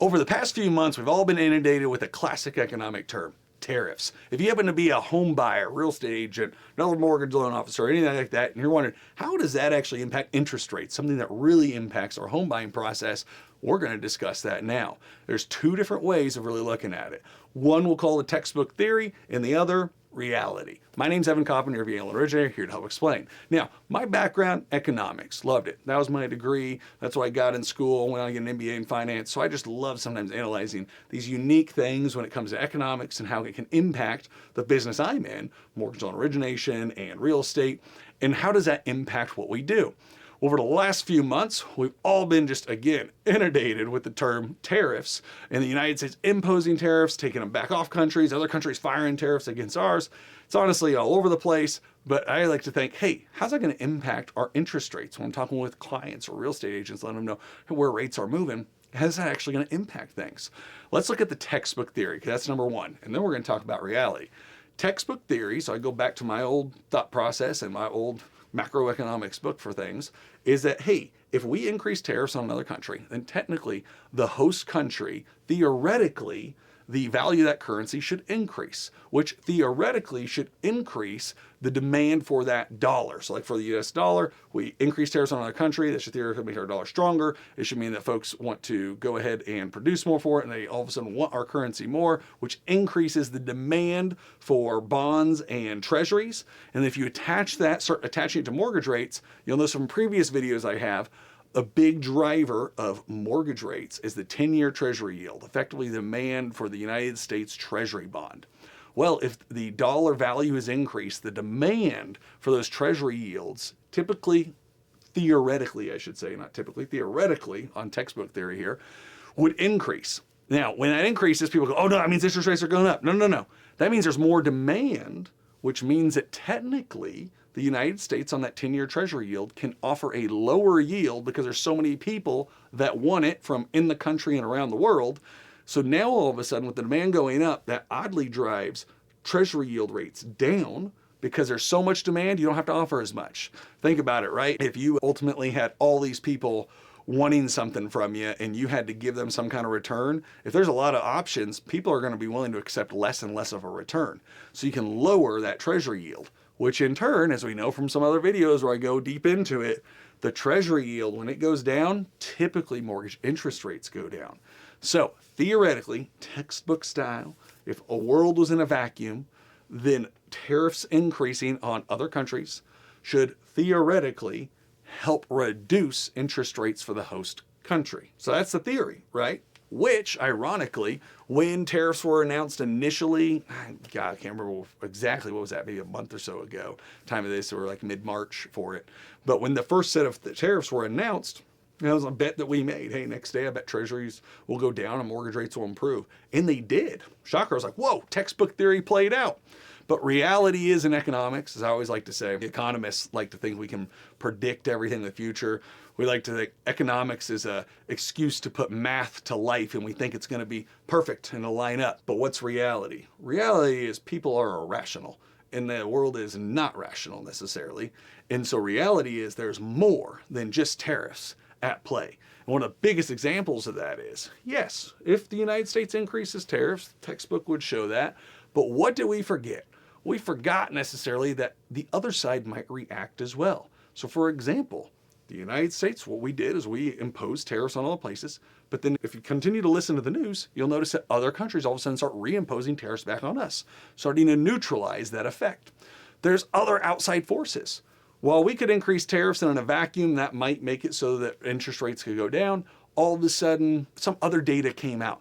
Over the past few months, we've all been inundated with a classic economic term, tariffs. If you happen to be a home buyer, real estate agent, another mortgage loan officer, or anything like that, and you're wondering, how does that actually impact interest rates, something that really impacts our home buying process, we're going to discuss that now. There's two different ways of really looking at it. One we'll call the textbook theory, and the other, reality. My name's Evan Coppin, your VA originator, here to help explain. Now, my background, economics, loved it. That was my degree. That's what I got in school, went on to get an MBA in finance. So I just love sometimes analyzing these unique things when it comes to economics and how it can impact the business I'm in, mortgage loan origination and real estate, and how does that impact what we do. Over the last few months, we've all been just, again, inundated with the term tariffs, and the United States imposing tariffs, taking them back off countries, other countries firing tariffs against ours. It's honestly all over the place, but I like to think, hey, how's that going to impact our interest rates? When I'm talking with clients or real estate agents, letting them know where rates are moving, how's that actually going to impact things? Let's look at the textbook theory, because that's number one, and then we're going to talk about reality. Textbook theory, so I go back to my old thought process and my old macroeconomics book for things, is that, hey, if we increase tariffs on another country, then technically the host country, theoretically, the value of that currency should increase, which theoretically should increase the demand for that dollar. So like for the US dollar, we increase tariffs on another country, that should theoretically make our dollar stronger. It should mean that folks want to go ahead and produce more for it, and they all of a sudden want our currency more, which increases the demand for bonds and treasuries. And if you attach that, start attaching it to mortgage rates, you'll notice from previous videos I have, a big driver of mortgage rates is the 10-year Treasury yield, effectively the demand for the United States Treasury bond. Well, if the dollar value is increased, the demand for those Treasury yields, typically, theoretically, I should say, not typically, theoretically, on textbook theory here, would increase. Now, when that increases, people go, oh no, that means interest rates are going up. No, no, no. That means there's more demand, which means that technically, the United States on that 10-year Treasury yield can offer a lower yield because there's so many people that want it from in the country and around the world. So now all of a sudden with the demand going up, that oddly drives Treasury yield rates down because there's so much demand, you don't have to offer as much. Think about it, right? If you ultimately had all these people wanting something from you and you had to give them some kind of return, if there's a lot of options, people are going to be willing to accept less and less of a return. So you can lower that Treasury yield, which in turn, as we know from some other videos where I go deep into it, the Treasury yield, when it goes down, typically mortgage interest rates go down. So theoretically, textbook style, if a world was in a vacuum, then tariffs increasing on other countries should theoretically help reduce interest rates for the host country. So that's the theory, right? Which, ironically, when tariffs were announced initially, God, I can't remember exactly what was that, maybe a month or so ago, time of this, or like mid-March for it. But when the first set of the tariffs were announced, that was a bet that we made. Hey, next day I bet treasuries will go down and mortgage rates will improve. And they did. Shocker, I was like, whoa, textbook theory played out. But reality is in economics, as I always like to say, economists like to think we can predict everything in the future. We like to think economics is an excuse to put math to life, and we think it's going to be perfect and it'll line up. But what's reality? Reality is people are irrational, and the world is not rational necessarily. And so reality is there's more than just tariffs at play. And one of the biggest examples of that is, yes, if the United States increases tariffs, the textbook would show that. But what did we forget? We forgot necessarily that the other side might react as well. So for example, the United States, what we did is we imposed tariffs on all places, but then if you continue to listen to the news, you'll notice that other countries all of a sudden start reimposing tariffs back on us, starting to neutralize that effect. There's other outside forces. While we could increase tariffs in a vacuum, that might make it so that interest rates could go down, all of a sudden some other data came out.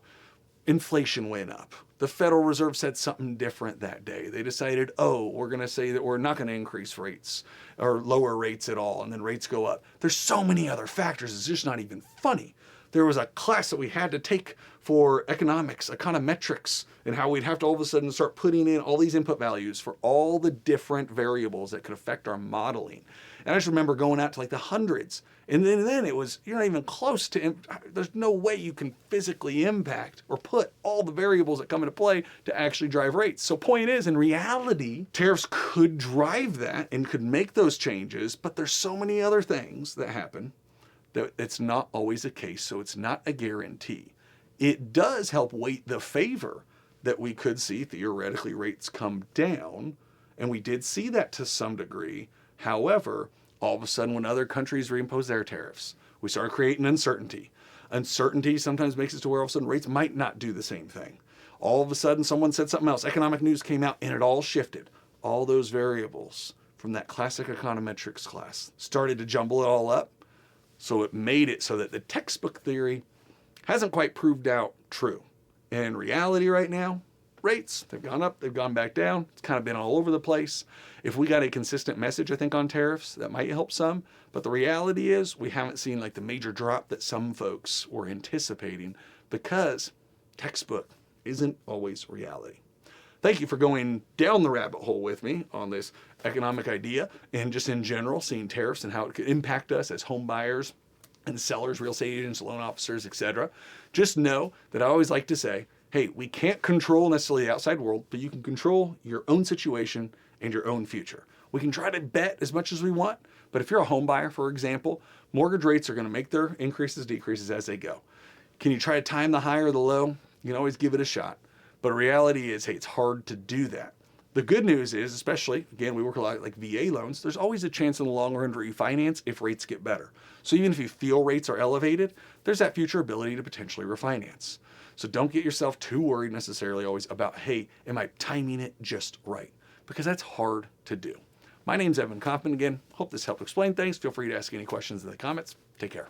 Inflation went up. The Federal Reserve said something different that day. They decided, oh, we're going to say that we're not going to increase rates or lower rates at all, and then rates go up. There's so many other factors, it's just not even funny. There was a class that we had to take for economics, econometrics, and how we'd have to all of a sudden start putting in all these input values for all the different variables that could affect our modeling. And I just remember going out to like the hundreds. And then it was, you're not even close to, there's no way you can physically impact or put all the variables that come into play to actually drive rates. So point is, in reality, tariffs could drive that and could make those changes, but there's so many other things that happen that it's not always the case, so it's not a guarantee. it does help weight the favor that we could see theoretically rates come down. And we did see that to some degree. However, all of a sudden, when other countries reimpose their tariffs, we started creating uncertainty. Uncertainty sometimes makes it to where all of a sudden rates might not do the same thing. All of a sudden, someone said something else. Economic news came out and it all shifted. All those variables from that classic econometrics class started to jumble it all up. So it made it so that the textbook theory hasn't quite proved out true. And in reality right now, rates, they've gone up, they've gone back down. It's kind of been all over the place. If we got a consistent message, I think, on tariffs, that might help some. But the reality is we haven't seen like the major drop that some folks were anticipating, because textbook isn't always reality. Thank you for going down the rabbit hole with me on this economic idea and just in general seeing tariffs and how it could impact us as home buyers and sellers, real estate agents, loan officers, etc. Just know that I always like to say, hey, we can't control necessarily the outside world, but you can control your own situation and your own future. We can try to bet as much as we want, but if you're a home buyer, for example, mortgage rates are going to make their increases, decreases as they go. Can you try to time the high or the low? You can always give it a shot. But reality is, hey, it's hard to do that. The good news is, especially, again, we work a lot like VA loans, there's always a chance in the long run to refinance if rates get better. So even if you feel rates are elevated, there's that future ability to potentially refinance. So don't get yourself too worried necessarily always about, hey, am I timing it just right? Because that's hard to do. My name's Evan Kaufman again. Hope this helped explain things. Feel free to ask any questions in the comments. Take care.